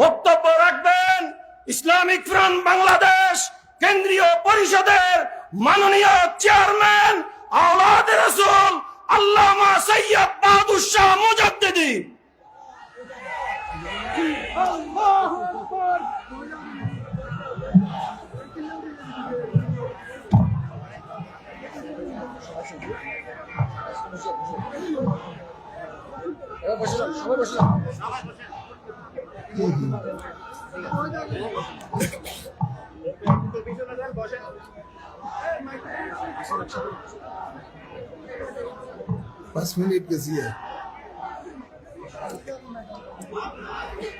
বক্তব্য রাখবেন Islamic front Bangladesh কেন্দ্রীয় পরিষদের মাননীয় চেয়ারম্যান আওলাদ রাসূল আল্লামা সৈয়দ বাহাদুর শাহ মুজাদ্দিদি।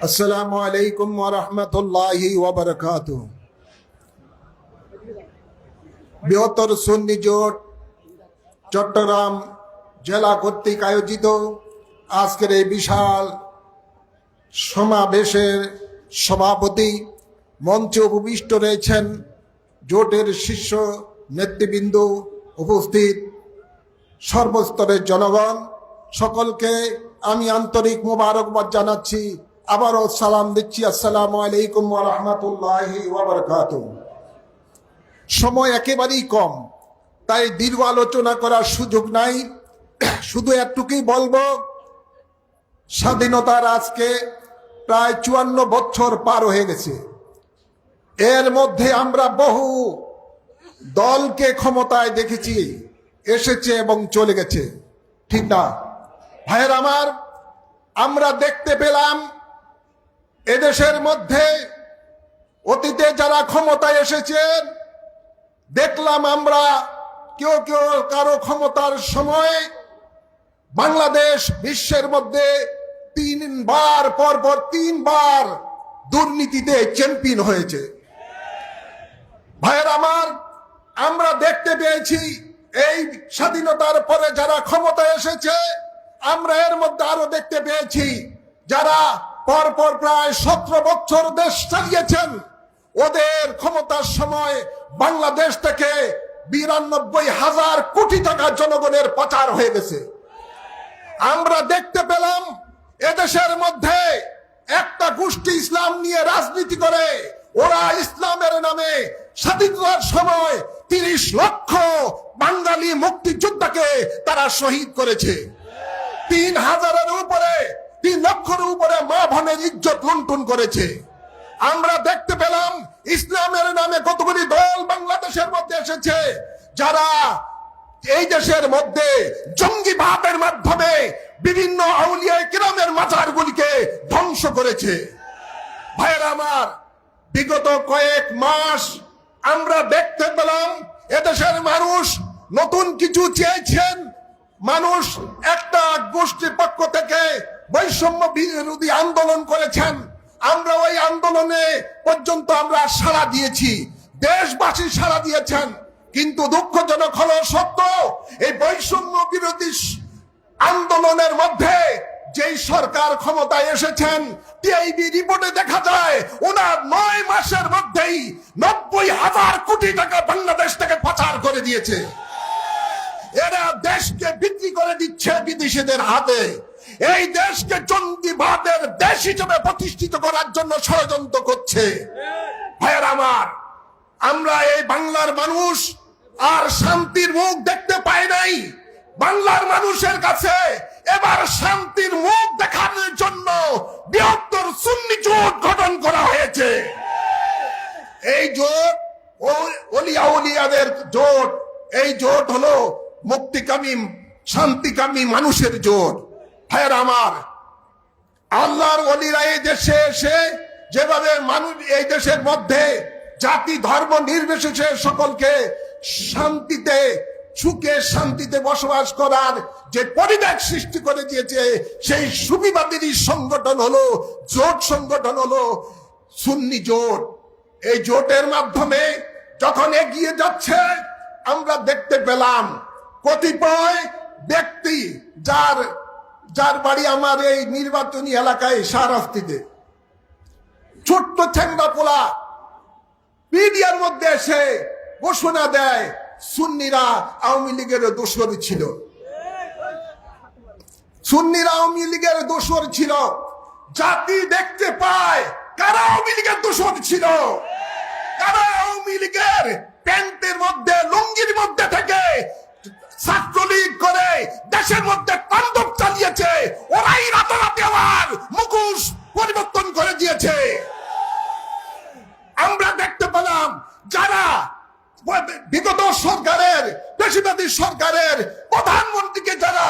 अस्सलामु अलैकुम व रहमतुल्लाहि व बरकातुहू। বৃহত্তর সুন্নি জোট চট্টগ্রাম জেলা কর্তৃক আয়োজিত আজকের এই বিশাল সমাবেশের সভাপতি, মঞ্চে উপবিষ্ট রয়েছেন জোটের শীর্ষ নেতৃবৃন্দ, উপস্থিত সর্বস্তরের জনগণ, সকলকে আমি আন্তরিক মোবারকবাদ জানাচ্ছি। আবারও সালাম দিচ্ছি, আসসালামু আলাইকুম ওয়া রাহমাতুল্লাহি ওয়া বারাকাতুহু। সময় একেবারেই কম, তাই দীর্ঘ আলোচনা করার সুযোগ নাই। শুধু একটুকুই বলবো, স্বাধীনতার আজকে প্রায় 54 বছর পার হয়ে গেছে। এর মধ্যে আমরা বহু দলকে ক্ষমতায় দেখেছি, এসেছে এবং চলে গেছে, ঠিক না ভাইয়ের আমার? আমরা দেখতে পেলাম এদেশের মধ্যে অতীতে যারা ক্ষমতায় এসেছেন, দেখলাম আমরা কেউ কেউ কারো ক্ষমতার সময় বাংলাদেশ বিশ্বের মধ্যে পরপর তিনবার দুর্নীতিতে চ্যাম্পিয়ন হয়েছে। ভাইয়ের আমার, আমরা দেখতে পেয়েছি এই স্বাধীনতার পরে যারা ক্ষমতায় এসেছে, আমরা এর মধ্যে আরো দেখতে পেয়েছি যারা পরপর প্রায় 17 বছর দেশ চালিয়েছেন, ওদের ক্ষমতার সময় বাংলাদেশ থেকে 92,000 কোটি টাকা জনগণের পাচার হয়ে গেছে। আমরা দেখতে পেলাম এদেশের মধ্যে একটা গোষ্ঠী ইসলাম নিয়ে রাজনীতি করে, ওরা ইসলামের নামে স্বাধীনতার সময় 30 লক্ষ বাঙালি মুক্তিযোদ্ধাকে তারা শহীদ করেছে। 3 লক্ষের উপরে মা বোনের ইজ্জত লুণ্ঠন করেছে। আমরা দেখতে পেলাম ইসলামের নামে কতগুলি দল বাংলাদেশের মধ্যে এসেছে, যারা এই দেশের মধ্যে জঙ্গিবাদের মাধ্যমে বিভিন্ন আউলিয়া কিরামের মাজারগুলিকে ধ্বংস করেছে। ভাইয়েরা আমার, বিগত কয়েক মাস আমরা দেখতে পেলাম এদেশের মানুষ নতুন কিছু চেয়েছেন। মানুষ একটা গোষ্ঠীর পক্ষ থেকে বৈষম্য বিরোধী আন্দোলন করেছেন। আমরা ওই আন্দোলনে পর্যন্ত আমরা সাড়া দিয়েছি, দেশবাসী সাড়া দিয়েছেন। কিন্তু দুঃখজনক হলো সত্য, এই বৈষম্য বিরোধী আন্দোলনের মধ্যে যেই সরকার ক্ষমতায় এসেছেন, টিআইবি রিপোর্টে দেখা যায় ওনার 9 মাসের মধ্যেই 90,000 কোটি টাকা বাংলাদেশ থেকে পাচার করে দিয়েছে। এরা দেশকে বিক্রি করে দিচ্ছে বিদেশিদের হাতে। এই দেশকে জঙ্গিবাদের দেশ হিসেবে প্রতিষ্ঠিত করার জন্য ষড়যন্ত্র করছে। ভাইয়ের আমার, আমরা এই বাংলার মানুষ আর শান্তির মুখ দেখতে পাই নাই। বাংলার মানুষের কাছে এবার শান্তির মুখ দেখানোর জন্য বৃহত্তর সুন্নি জোট গঠন করা হয়েছে। এই জোট ওলিয়া উলিয়াদের জোট, এই জোট হলো মুক্তিকামী শান্তিকামী মানুষের জোট। ভাইয়ের আমার, আল্লাহর ওলিরা এই দেশে এসে যেভাবে মানুষ এই দেশের মধ্যে জাতি ধর্ম নির্বিশেষে সকলকে শান্তিতে সুখে শান্তিতে বসবাস করার যে পরিবেশ সৃষ্টি করে দিয়েছে, সেই সুবিবাদী সংগঠন হলো জোট, সংগঠন হলো সুন্নি জোট। এই জোটের মাধ্যমে যখন এগিয়ে যাচ্ছে, আমরা দেখতে পেলাম কতিপয় ব্যক্তি যার বাড়ি আমার এই নির্বাচনী এলাকায় শাহরাস্তিতে, ছোট্ট ছেঙ্গা পোলা মিডিয়ার মধ্যে এসে ঘোষণা দেয় সুন্নিরা আওয়ামী লীগের দোসর ছিল। সুন্নিরা আওয়ামী লীগের দোসর ছিল। জাতি দেখতে পায় আওয়ামী লীগের দোষর ছিল, কারা আওয়ামী লীগের প্যান্টের মধ্যে লুঙ্গির মধ্যে থেকে ছাত্রলীগ করে দেশের মধ্যে তাণ্ডব চালিয়েছে, ওরাই রাতারাতি আমার মুখোশ পরিবর্তন করে দিয়েছে। আমরা দেখতে পেলাম যারা বিগত সরকারের পেশিবাদী সরকারের প্রধানমন্ত্রীকে যারা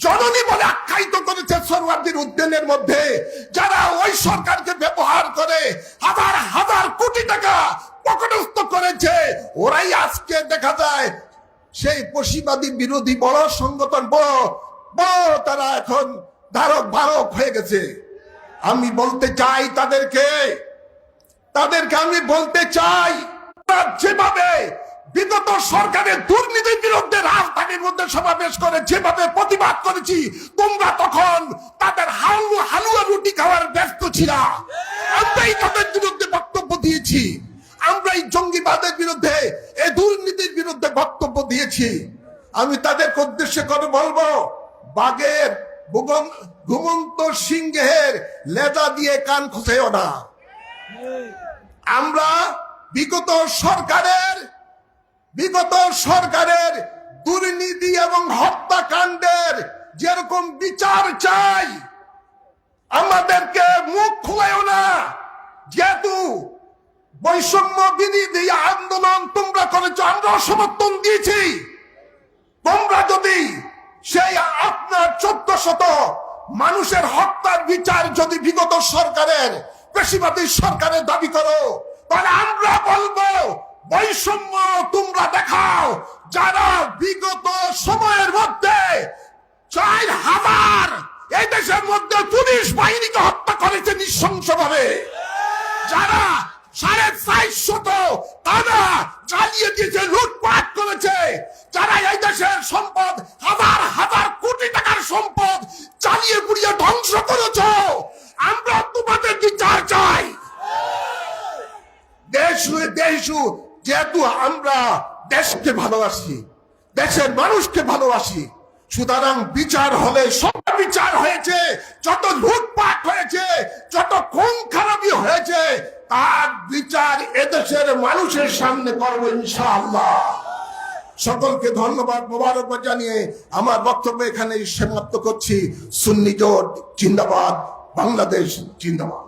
জননী বলে আখ্যায়িত করেছে সরওয়ার্দীর উদ্যানের মধ্যে, যারা ওই সরকারকে ব্যবহার করে হাজার হাজার কোটি টাকা পকেটস্থ করেছে, ওরাই আজকে দেখা যায় সেই পেশিবাদী বিরোধী বড় সংগঠন, বড় বড় তারা এখন ধারক বাহক হয়ে গেছে। আমি বলতে চাই তাদেরকে আমি বলতে চাই, যেভাবে বিগত সরকারের দুর্নীতির বিরুদ্ধে রাজধানীর মধ্যে সমাবেশ করে যেভাবে প্রতিবাদ করেছি, তোমরা তখন তাদের হালুয়া রুটি খাওয়ার ব্যস্ত ছিল। আমরাই তাদের বিরুদ্ধে বক্তব্য দিয়েছি, আমরাই জঙ্গিবাদের বিরুদ্ধে, এই দুর্নীতির বিরুদ্ধে বক্তব্য দিয়েছি। আমি তাদেরকে উদ্দেশ্য করে বলবো, বাঘের ঘুমন্ত সিংহের লেজা দিয়ে কান খুঁজেও না। আমরা বিগত সরকারের দুর্নীতি এবং হত্যাকাণ্ডের যেরকম বিচার চাই, আমাদেরকে মুখ খুলেও না। যেহেতু বৈষম্য বিরোধী আন্দোলন তোমরা করেছো, আমরাও সমর্থন দিয়েছি। তোমরা যদি সেই আপনার 1400 মানুষের হত্যার বিচার যদি বিগত সরকারের পেশিবাদী সরকারের দাবি করো, তাহলে আমরা বলবো বৈষম্য তোমরা দেখাও। যারা বিগত সময়ের মধ্যে 4000 এই দেশের মধ্যে পুলিশ বাহিনীকে হত্যা করেছে নৃশংসভাবে, যারা 450 তারা জ্বালিয়ে দিয়েছে, লুটপাট করেছে, যারা এই দেশের সম্পদ হাজার হাজার কোটি টাকার সম্পদ জ্বালিয়ে পুড়িয়ে ধ্বংস করেছ, আমরা তোমাদের বিচার চাই। যেহেতু আমরা দেশকে ভালোবাসি, দেশের মানুষকে ভালোবাসি, সুতরাং বিচার হলে সব বিচার হয়েছে, যত লুটপাট হয়েছে, যত খুন খারাপি হয়েছে, তার বিচার এদেশের মানুষের সামনে করবো ইনশাআল্লাহ। সকলকে ধন্যবাদ, মোবারকবাদ জানিয়ে আমার বক্তব্য এখানেই সমাপ্ত করছি। সুন্নি জোট জিন্দাবাদ, বাংলাদেশ জিন্দাবাদ।